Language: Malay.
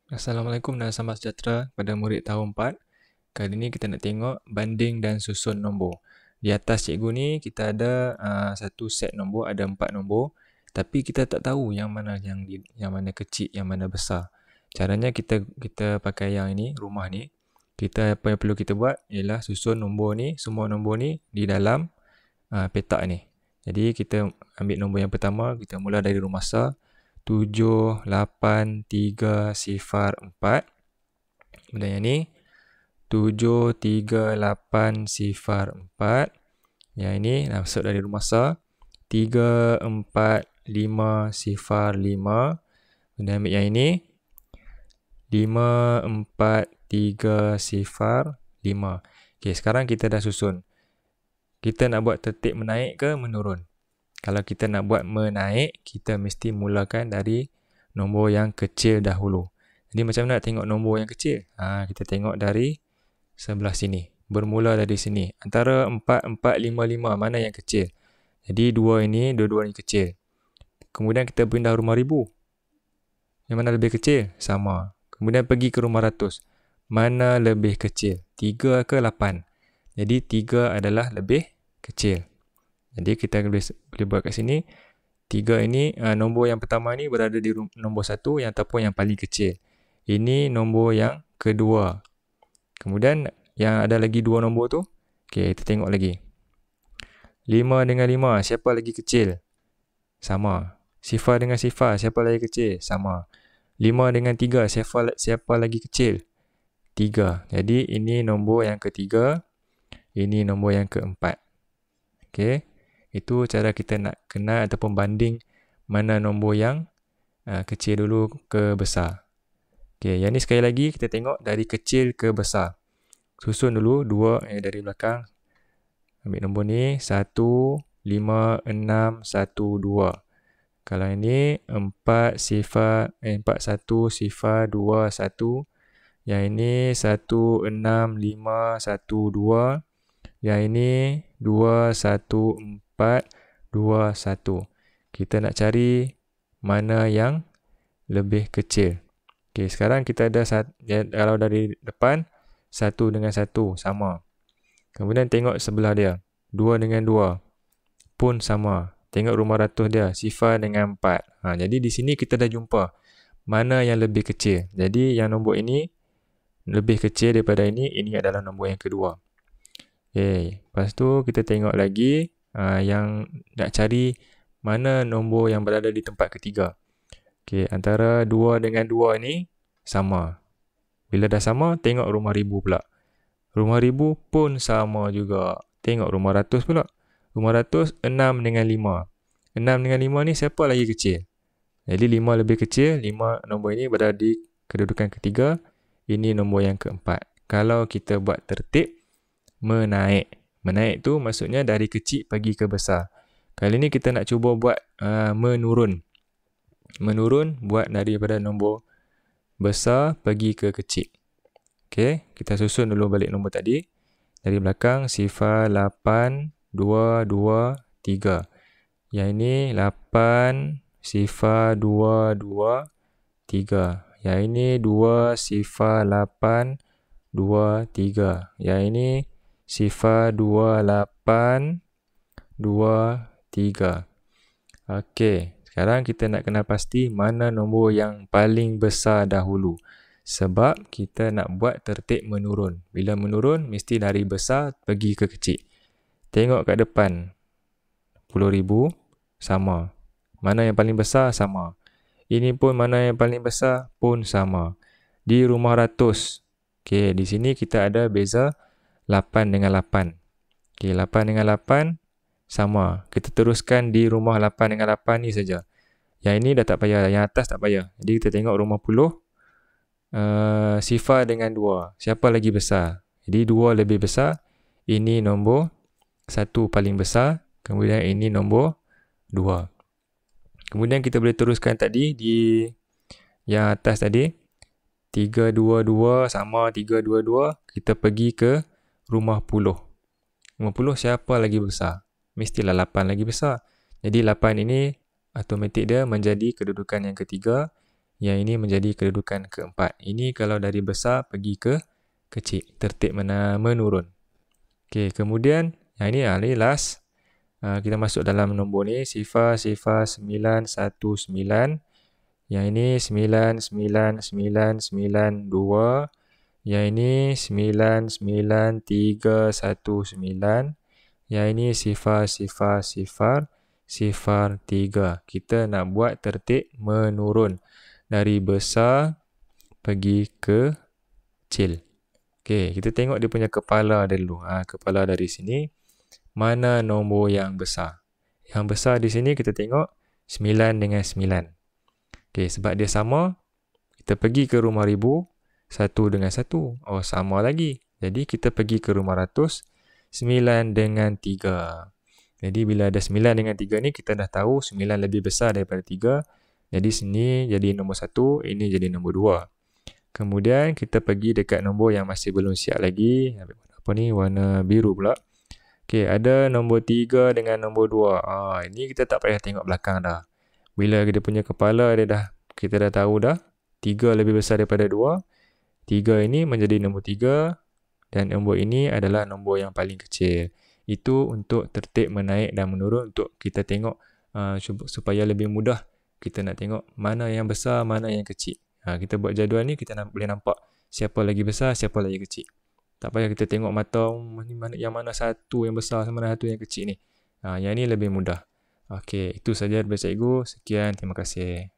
Assalamualaikum dan selamat sejahtera pada murid tahun 4. Kali ini kita nak tengok banding dan susun nombor. Di atas cikgu ni kita ada satu set nombor, ada 4 nombor. Tapi kita tak tahu yang mana yang mana kecil, yang mana besar. Caranya kita pakai yang ini, rumah ni. Apa yang perlu kita buat ialah susun nombor ni, semua nombor ni di dalam petak ni. Jadi kita ambil nombor yang pertama, kita mula dari rumah besar. 78304. Kemudian yang ni 73804. Yang ini masuk dari rumah besar 34505. Kemudian ambil yang ini 54305. Okey, sekarang kita dah susun. Kita nak buat tertib menaik ke menurun? Kalau kita nak buat menaik, kita mesti mulakan dari nombor yang kecil dahulu. Jadi macam mana nak tengok nombor yang kecil? Kita tengok dari sebelah sini. Bermula dari sini. Antara 4, 4, 5, 5, mana yang kecil? Jadi dua ni kecil. Kemudian kita pindah rumah ribu. Yang mana lebih kecil? Sama. Kemudian pergi ke rumah ratus. Mana lebih kecil? 3 ke 8? Jadi 3 adalah lebih kecil. Jadi kita boleh buat kat sini. 3 ini, nombor yang pertama ni berada di nombor 1 yang ataupun yang paling kecil. Ini nombor yang kedua. Kemudian yang ada lagi 2 nombor tu. Okey, kita tengok lagi. 5 dengan 5, siapa lagi kecil? Sama. Sifar dengan sifar, siapa lagi kecil? Sama. 5 dengan 3, siapa lagi kecil? 3. Jadi ini nombor yang ketiga. Ini nombor yang keempat. Okey. Itu cara kita nak kenal ataupun banding mana nombor yang kecil dulu ke besar. Okey, yang ni sekali lagi kita tengok dari kecil ke besar. Susun dulu 2 dari belakang. Ambil nombor ni 1, 5, 6, 1, 2. Kalau ini 4, 1, 2, 1. Yang ini 1, 6, 5, 1, 2. Yang ini 2, 1, 4, 2, 1. Kita nak cari mana yang lebih kecil. Okey, sekarang kita ada kalau dari depan 1 dengan 1 sama. Kemudian tengok sebelah dia. 2 dengan 2 pun sama. Tengok rumah ratus dia, sifar dengan 4. Jadi di sini kita dah jumpa mana yang lebih kecil. Jadi yang nombor ini lebih kecil daripada ini adalah nombor yang kedua. Okay. Lepas tu kita tengok lagi yang nak cari mana nombor yang berada di tempat ketiga. Okay. Antara 2 dengan 2 ni sama. Bila dah sama, tengok rumah ribu pula. Rumah ribu pun sama juga. Tengok rumah ratus pula. Rumah ratus 6 dengan 5. 6 dengan 5 ni siapa lagi kecil? Jadi 5 lebih kecil. 5 nombor ini berada di kedudukan ketiga. Ini nombor yang keempat. Kalau kita buat tertib menaik. Menaik tu maksudnya dari kecil pergi ke besar. Kali ni kita nak cuba buat menurun. Menurun buat daripada nombor besar pergi ke kecil. Okey, kita susun dulu balik nombor tadi. Dari belakang 0, 8, 2, 2, 3. Yang ini 8, 0, 2, 2, 3. Yang ini 2, 0, 8, 2, 3. Yang ini 0, 2, 8, 2, 3. Okey, sekarang kita nak kenal pasti mana nombor yang paling besar dahulu. Sebab kita nak buat tertib menurun. Bila menurun, mesti dari besar pergi ke kecil. Tengok kat depan. 10,000 sama. Mana yang paling besar sama. Ini pun mana yang paling besar pun sama. Di rumah ratus. Okey, di sini kita ada beza 8 dengan 8. Okey, 8 dengan 8 sama. Kita teruskan di rumah 8 dengan 8 ni saja. Yang ini dah tak payah, yang atas tak payah. Jadi kita tengok rumah 10. Sifar dengan 2. Siapa lagi besar? Jadi 2 lebih besar. Ini nombor 1 paling besar. Kemudian ini nombor 2. Kemudian kita boleh teruskan tadi di yang atas tadi. 322 sama 322. Kita pergi ke rumah 10. Rumah 10 siapa lagi besar? Mestilah 8 lagi besar. Jadi 8 ini automatik dia menjadi kedudukan yang ketiga. Yang ini menjadi kedudukan keempat. Ini kalau dari besar pergi ke kecil. Tertib menurun. Okey, kemudian yang ini last. Kita masuk dalam nombor ni. 0,0,919. Yang ini 99992. Yang ini 99319. Yang ini 0,0,003. Kita nak buat tertib menurun. Dari besar pergi ke kecil. Okey, kita tengok dia punya kepala dulu. Kepala dari sini. Mana nombor yang besar? Yang besar di sini kita tengok 9 dengan 9. Okey, sebab dia sama, kita pergi ke rumah ribu, 1 dengan 1. Oh, sama lagi. Jadi kita pergi ke rumah ratus, 9 dengan 3. Jadi bila ada 9 dengan 3 ni, kita dah tahu 9 lebih besar daripada 3. Jadi sini jadi nombor 1, ini jadi nombor 2. Kemudian kita pergi dekat nombor yang masih belum siap lagi. Apa ni? Warna biru pula. Okey, ada nombor 3 dengan nombor 2. Ini kita tak payah tengok belakang dah. Bila kita punya kepala kita dah tahu dah. 3 lebih besar daripada 2. 3 ini menjadi nombor 3 dan nombor ini adalah nombor yang paling kecil. Itu untuk tertib menaik dan menurun untuk kita tengok supaya lebih mudah kita nak tengok mana yang besar, mana yang kecil. Kita buat jadual ni kita boleh nampak siapa lagi besar, siapa lagi kecil. Tak payah kita tengok mata yang mana satu yang besar, mana satu yang kecil ni. Yang ni lebih mudah. Okey, itu saja daripada cikgu. Sekian, terima kasih.